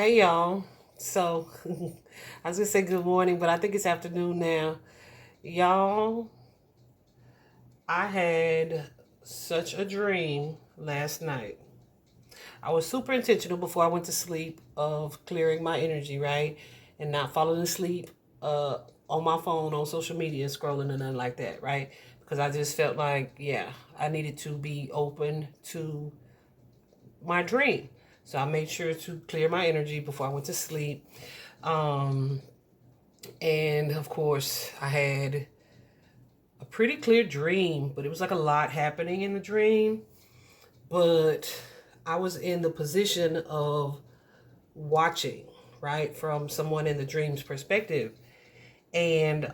Hey y'all. So I was gonna say good morning, but I think it's afternoon now. Y'all, I had such a dream last night. I was super intentional before I went to sleep of clearing my energy, right? And not falling asleep uh on my phone on social media scrolling and nothing like that, right? Because I just felt like, yeah, I needed to be open to my dream. So I made sure to clear my energy before I went to sleep. Um, and of course, I had a pretty clear dream, but it was like a lot happening in the dream. But I was in the position of watching, right, from someone in the dream's perspective. And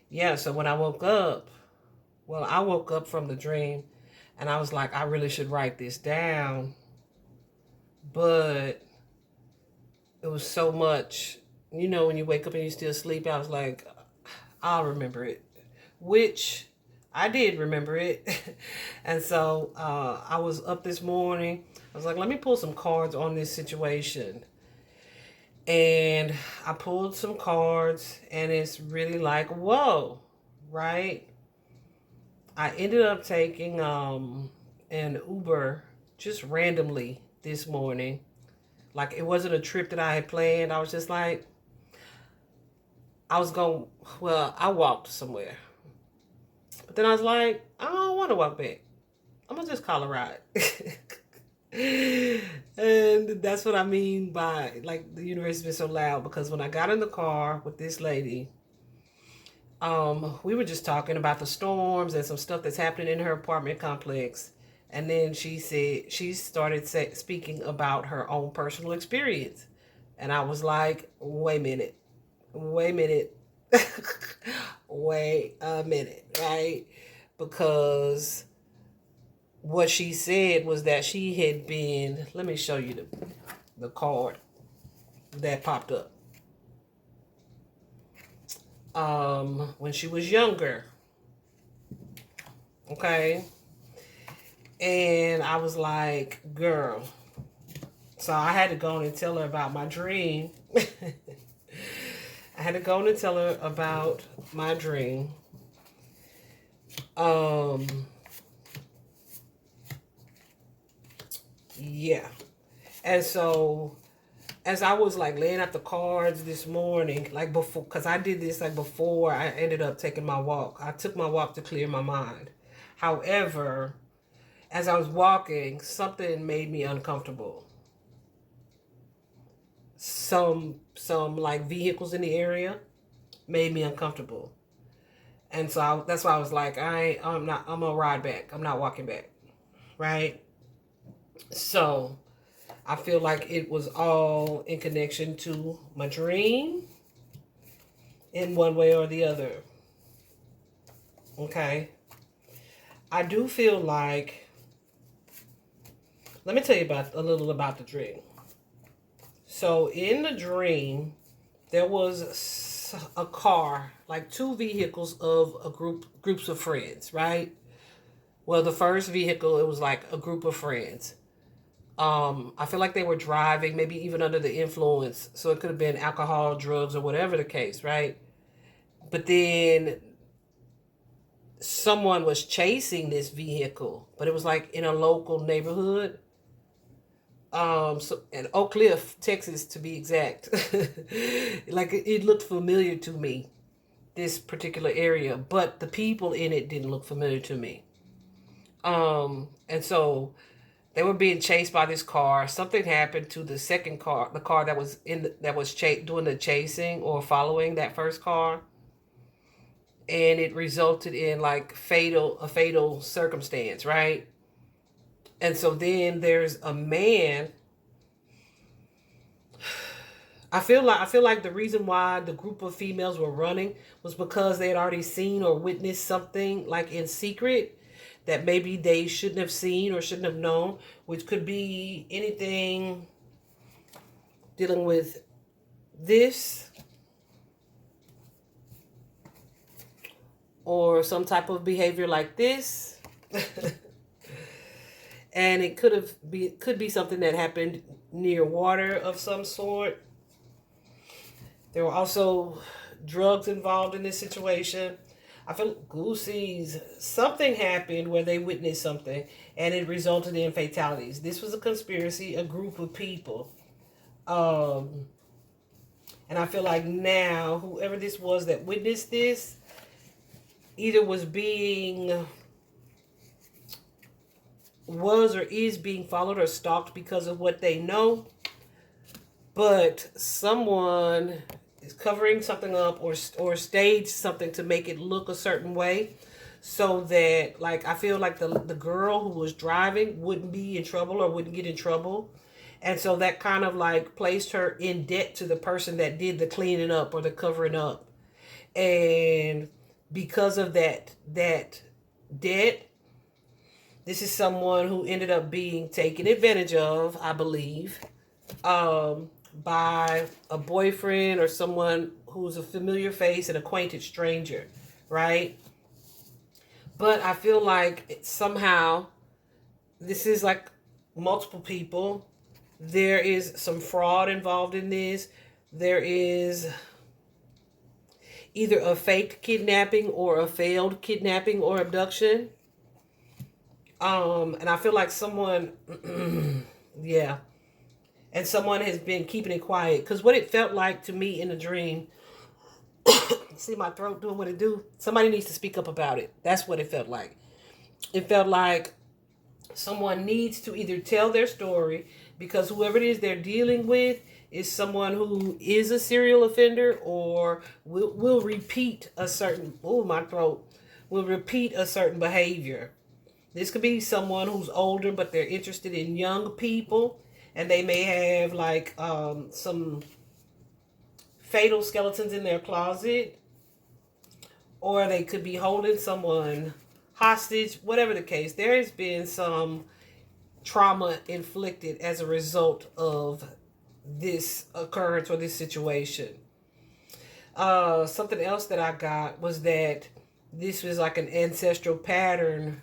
yeah, so when I woke up, well, I woke up from the dream and I was like, I really should write this down. But it was so much, when you wake up and you still sleep, I was like, I'll remember it, which I did remember it. And so I was up this morning. I was like, let me pull some cards on this situation. And I pulled some cards, and it's really like, whoa, right? I ended up taking an Uber just randomly this morning. Like, it wasn't a trip that I had planned. I was just like, I was going, well, I walked somewhere. But then I was like, I don't want to walk back. I'm going to just call a ride. And that's what I mean by, like, the universe has been so loud, because when I got in the car with this lady, we were just talking about the storms and some stuff that's happening in her apartment complex. And then she started speaking about her own personal experience. And I was like, wait a minute, wait a minute, wait a minute, right? Because what she said was that she had been, let me show you the card that popped up. When she was younger, okay? And I was like, girl. So I had to go on and tell her about my dream. I had to go on and tell her about my dream. Um, yeah. And so as I was like laying out the cards this morning, like before, because I did this like before I ended up taking my walk. I took my walk to clear my mind. However, as I was walking, something made me uncomfortable. Some like vehicles in the area made me uncomfortable. And so that's why I was like, I'm gonna ride back. I'm not walking back. Right? So I feel like it was all in connection to my dream in one way or the other. Okay. I do feel like, let me tell you about a little about the dream. So in the dream, there was a car, like two vehicles of groups of friends, right? Well, the first vehicle, it was like a group of friends. I feel like they were driving, maybe even under the influence. So it could have been alcohol, drugs, or whatever the case, right? But then someone was chasing this vehicle, but it was like in a local neighborhood. So in Oak Cliff, Texas, to be exact. Like it looked familiar to me, this particular area, but the people in it didn't look familiar to me. And so they were being chased by this car. Something happened to the second car, the car that was doing the chasing or following that first car, and it resulted in like a fatal circumstance, right? And so then there's a man. I feel like the reason why the group of females were running was because they had already seen or witnessed something like in secret that maybe they shouldn't have seen or shouldn't have known, which could be anything dealing with this or some type of behavior like this. and it could be something that happened near water of some sort. There were also drugs involved in this situation. I feel Goosey's something happened where they witnessed something and it resulted in fatalities. This was a conspiracy, a group of people. And I feel like now, whoever this was that witnessed this, either was or is being followed or stalked because of what they know. But someone is covering something up or staged something to make it look a certain way, so that, like, I feel like the girl who was driving wouldn't be in trouble or wouldn't get in trouble. And so that kind of like placed her in debt to the person that did the cleaning up or the covering up. And because of that debt, this is someone who ended up being taken advantage of, I believe, by a boyfriend or someone who's a familiar face, an acquainted stranger, right? But I feel like somehow this is like multiple people. There is some fraud involved in this. There is either a faked kidnapping or a failed kidnapping or abduction. And I feel like someone, yeah, and someone has been keeping it quiet. Because what it felt like to me in a dream, see my throat doing what it do? Somebody needs to speak up about it. That's what it felt like. It felt like someone needs to either tell their story, because whoever it is they're dealing with is someone who is a serial offender or will repeat a certain, oh, my throat, will repeat a certain behavior. This could be someone who's older, but they're interested in young people, and they may have like some fatal skeletons in their closet, or they could be holding someone hostage. Whatever the case, there has been some trauma inflicted as a result of this occurrence or this situation. Something else that I got was that this was like an ancestral pattern,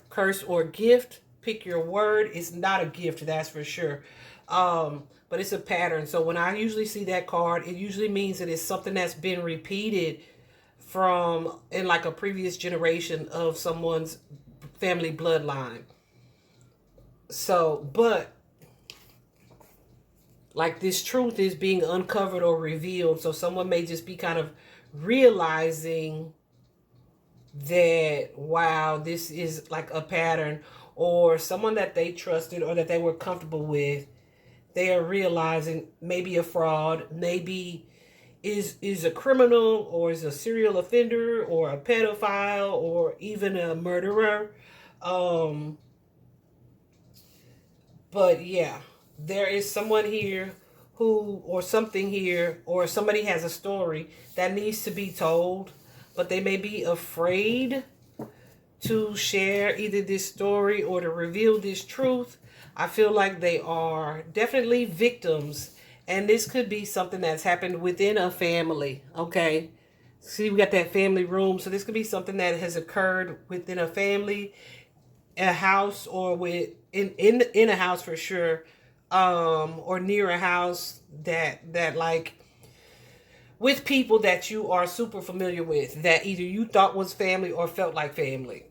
curse or gift. Pick your word. It's not a gift, that's for sure. But it's a pattern. So when I usually see that card, it usually means that it's something that's been repeated from in like a previous generation of someone's family bloodline. So, but like this truth is being uncovered or revealed. So someone may just be kind of realizing that, wow, this is like a pattern, or someone that they trusted or that they were comfortable with, they are realizing maybe a fraud, maybe is a criminal or is a serial offender or a pedophile or even a murderer. But yeah, there is someone here who, or something here, or somebody has a story that needs to be told, but they may be afraid to share either this story or to reveal this truth. I feel like they are definitely victims, and this could be something that's happened within a family, okay? See, we got that family room, so this could be something that has occurred within a family, a house, or in a house for sure, or near a house that like with people that you are super familiar with, that either you thought was family or felt like family.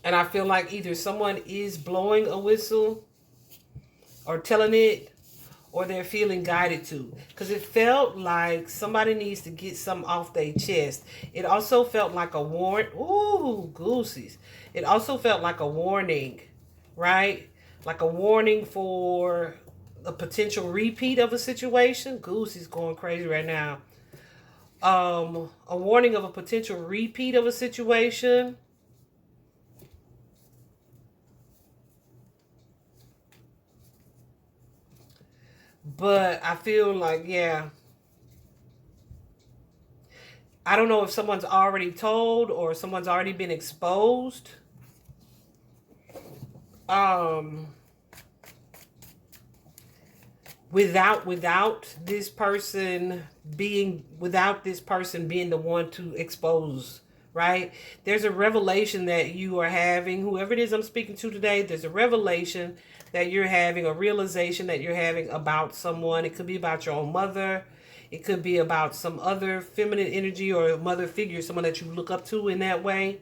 And I feel like either someone is blowing a whistle or telling it, or they're feeling guided to. Because it felt like somebody needs to get something off their chest. It also felt like a warning. Ooh, goosies. It also felt like a warning, right? Like a warning for a potential repeat of a situation. Goosey's going crazy right now. A warning of a potential repeat of a situation. But I feel like, yeah, I don't know if someone's already told or someone's already been exposed. Without this person being the one to expose, right? There's a revelation that you are having. Whoever it is I'm speaking to today, there's a revelation that you're having, a realization that you're having about someone. It could be about your own mother. It could be about some other feminine energy or mother figure, someone that you look up to in that way.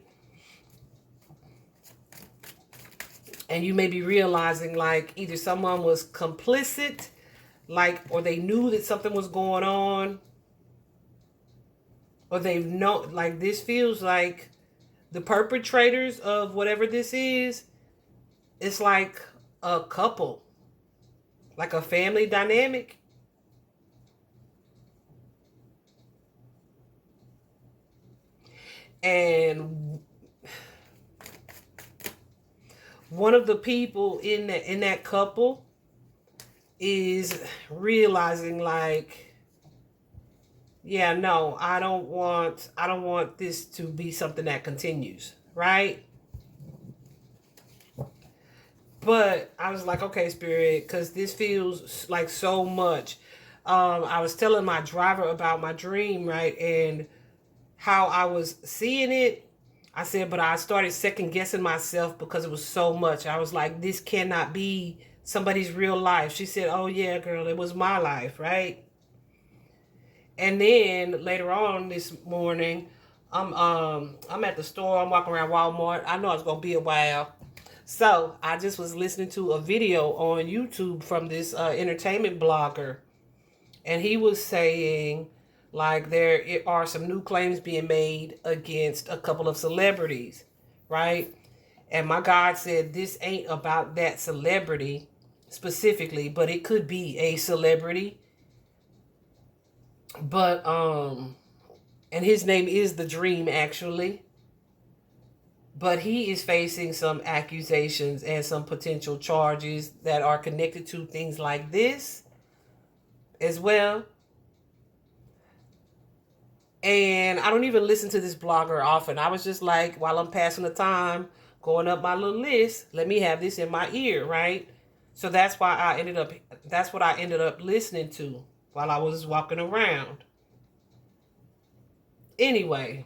And you may be realizing like either someone was complicit, like, or they knew that something was going on, or they know, like, this feels like the perpetrators of whatever this is, it's like a couple, like a family dynamic. And one of the people in that couple is realizing like, yeah, no, I don't want this to be something that continues, right? But I was like, okay, Spirit, because this feels like so much. I was telling my driver about my dream, right? And how I was seeing it. I said, but I started second guessing myself because it was so much. I was like, this cannot be somebody's real life. She said, oh yeah, girl, it was my life, right? And then later on this morning, I'm at the store. I'm walking around Walmart. I know it's gonna be a while, so I just was listening to a video on YouTube from this entertainment blogger, and he was saying like there are some new claims being made against a couple of celebrities, right? And my God said this ain't about that celebrity specifically, but it could be a celebrity. But and his name is The Dream actually. But he is facing some accusations and some potential charges that are connected to things like this as well. And I don't even listen to this blogger often. I was just like, while I'm passing the time, going up my little list, let me have this in my ear, right? So that's what I ended up listening to while I was walking around. Anyway,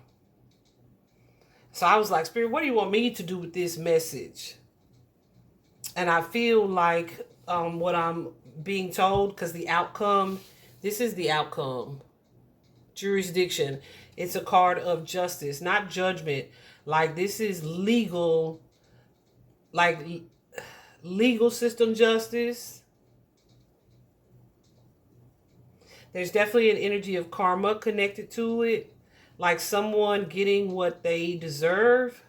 so I was like, Spirit, what do you want me to do with this message? And I feel like what I'm being told, because the outcome, this is the outcome. Jurisdiction. It's a card of justice, not judgment. Like this is legal, like legal system justice. There's definitely an energy of karma connected to it, like someone getting what they deserve.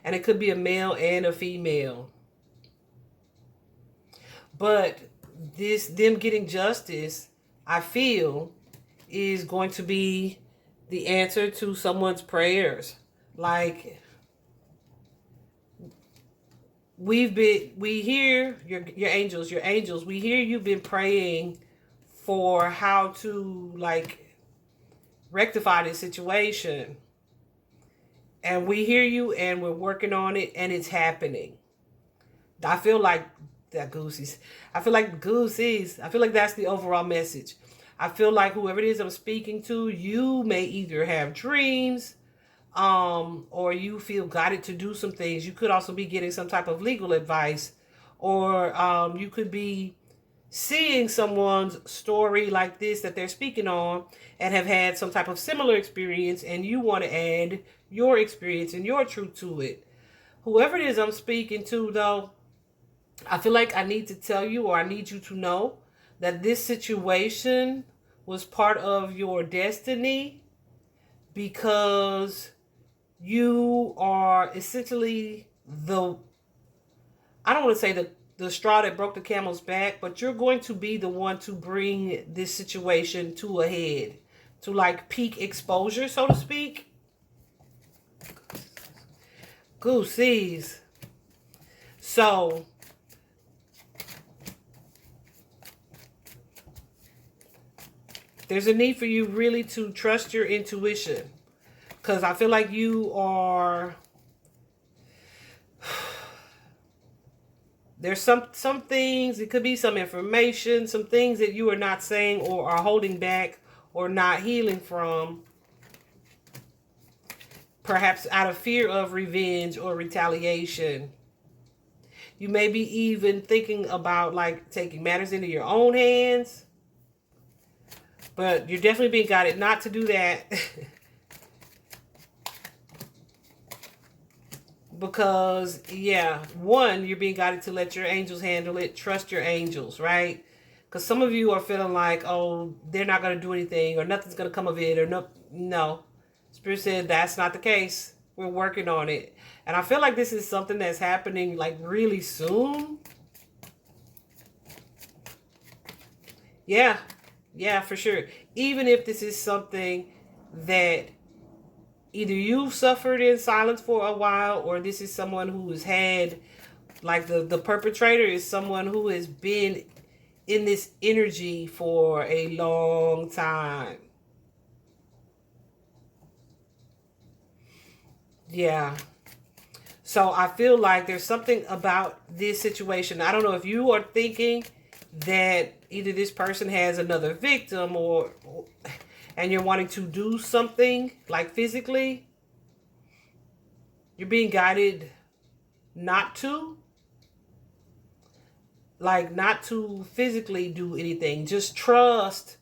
And it could be a male and a female. But them getting justice, I feel, is going to be the answer to someone's prayers. Like we hear your angels, we hear you've been praying for how to like rectify this situation. And we hear you and we're working on it and it's happening. I feel like that goosies. I feel like goosies. I feel like that's the overall message. I feel like whoever it is I'm speaking to, you may either have dreams, or you feel guided to do some things. You could also be getting some type of legal advice, or you could be seeing someone's story like this that they're speaking on and have had some type of similar experience, and you want to add your experience and your truth to it. Whoever it is I'm speaking to, though, I feel like I need to tell you, or I need you to know, that this situation was part of your destiny, because you are essentially I don't want to say the straw that broke the camel's back, but you're going to be the one to bring this situation to a head, to like peak exposure, so to speak. Goosies. So there's a need for you really to trust your intuition, because I feel like you are, there's some things, it could be some information, some things that you are not saying or are holding back or not healing from, perhaps out of fear of revenge or retaliation. You may be even thinking about like taking matters into your own hands, but you're definitely being guided not to do that. Because, yeah, one, you're being guided to let your angels handle it. Trust your angels, right? Because some of you are feeling like, oh, they're not going to do anything, or nothing's going to come of it, or no. Spirit said that's not the case. We're working on it. And I feel like this is something that's happening like really soon. Yeah, for sure. Even if this is something that either you've suffered in silence for a while, or this is someone who has had, like the perpetrator is someone who has been in this energy for a long time. Yeah. So I feel like there's something about this situation. I don't know if you are thinking that either this person has another victim, or and you're wanting to do something like physically. You're being guided not to. Like, not to physically do anything. Just trust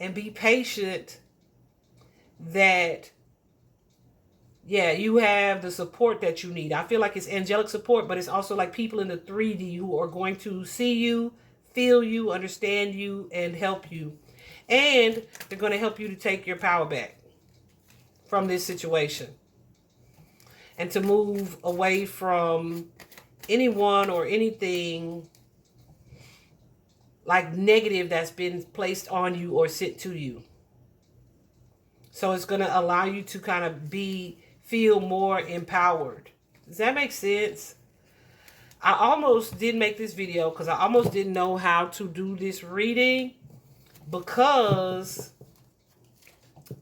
and be patient that, yeah, you have the support that you need. I feel like it's angelic support, but it's also like people in the 3D who are going to see you, feel you, understand you, and help you. And they're going to help you to take your power back from this situation. And to move away from anyone or anything like negative that's been placed on you or sent to you. So it's going to allow you to kind of feel more empowered. Does that make sense? I almost didn't make this video because I almost didn't know how to do this reading, because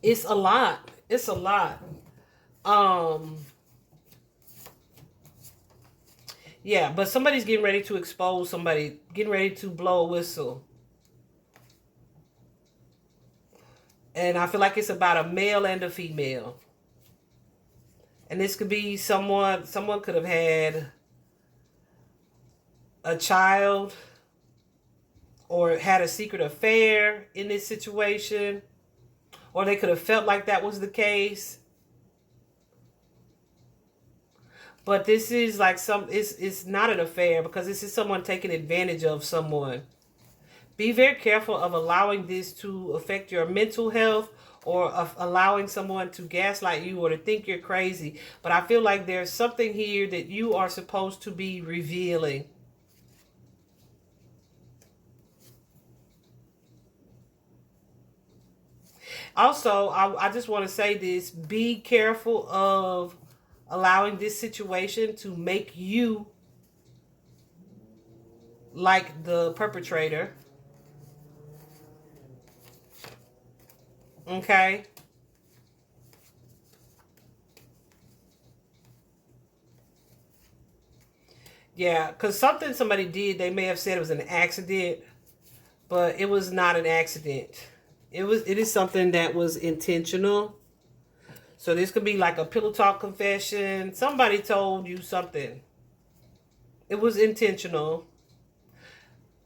it's a lot. It's a lot. Yeah, but somebody's getting ready to expose somebody, getting ready to blow a whistle. And I feel like it's about a male and a female. And this could be someone could have had a child or had a secret affair in this situation, or they could have felt like that was the case. But this is like it's not an affair, because this is someone taking advantage of someone. Be very careful of allowing this to affect your mental health, or of allowing someone to gaslight you or to think you're crazy. But I feel like there's something here that you are supposed to be revealing. Also, I just want to say this. Be careful of allowing this situation to make you like the perpetrator. Okay? Yeah, because something somebody did, they may have said it was an accident, but it was not an accident. It is something that was intentional. So this could be like a pillow talk confession. Somebody told you something. It was intentional.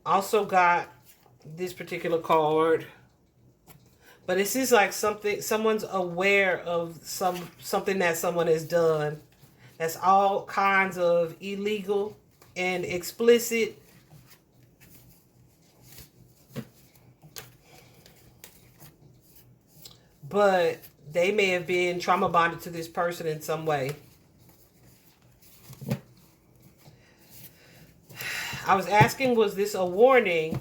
Also got this particular card. But this is like someone's aware of something that someone has done. That's all kinds of illegal and explicit. But they may have been trauma bonded to this person in some way. I was asking, was this a warning?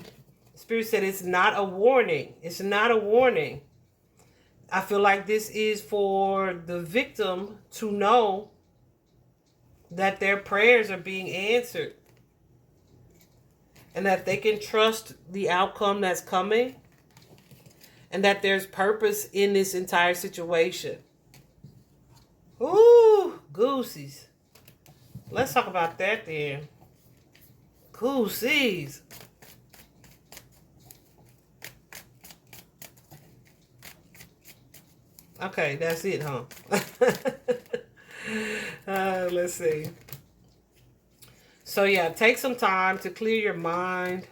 Spirit said it's not a warning. It's not a warning. I feel like this is for the victim to know that their prayers are being answered, and that they can trust the outcome that's coming, and that there's purpose in this entire situation. Ooh, goosies. Let's talk about that then. Goosies. Okay, that's it, huh? Let's see. So yeah, take some time to clear your mind,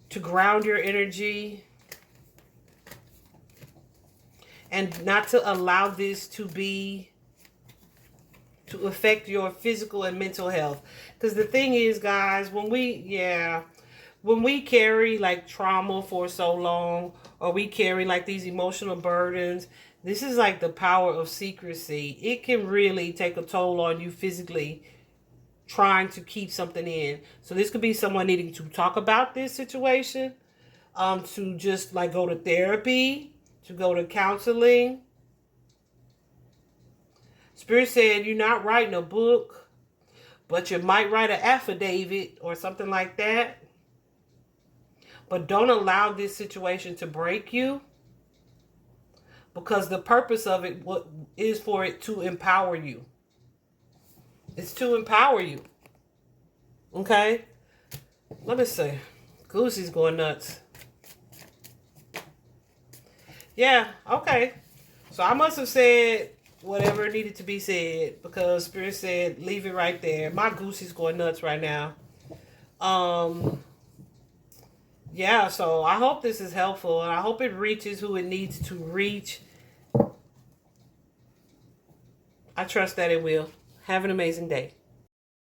to ground your energy, and not to allow this to affect your physical and mental health. Because the thing is, guys, when we carry like trauma for so long, or we carry like these emotional burdens, this is like the power of secrecy. It can really take a toll on you physically, trying to keep something in. So this could be someone needing to talk about this situation, to just like go to therapy, to go to counseling. Spirit said you're not writing a book, but you might write an affidavit or something like that. But don't allow this situation to break you, because the purpose of it is for it to empower you. It's to empower you. Okay? Let me see. Goosey's going nuts. Yeah, okay. So I must have said whatever needed to be said, because Spirit said leave it right there. My Goosey's going nuts right now. Yeah, so I hope this is helpful, and I hope it reaches who it needs to reach. I trust that it will. Have an amazing day.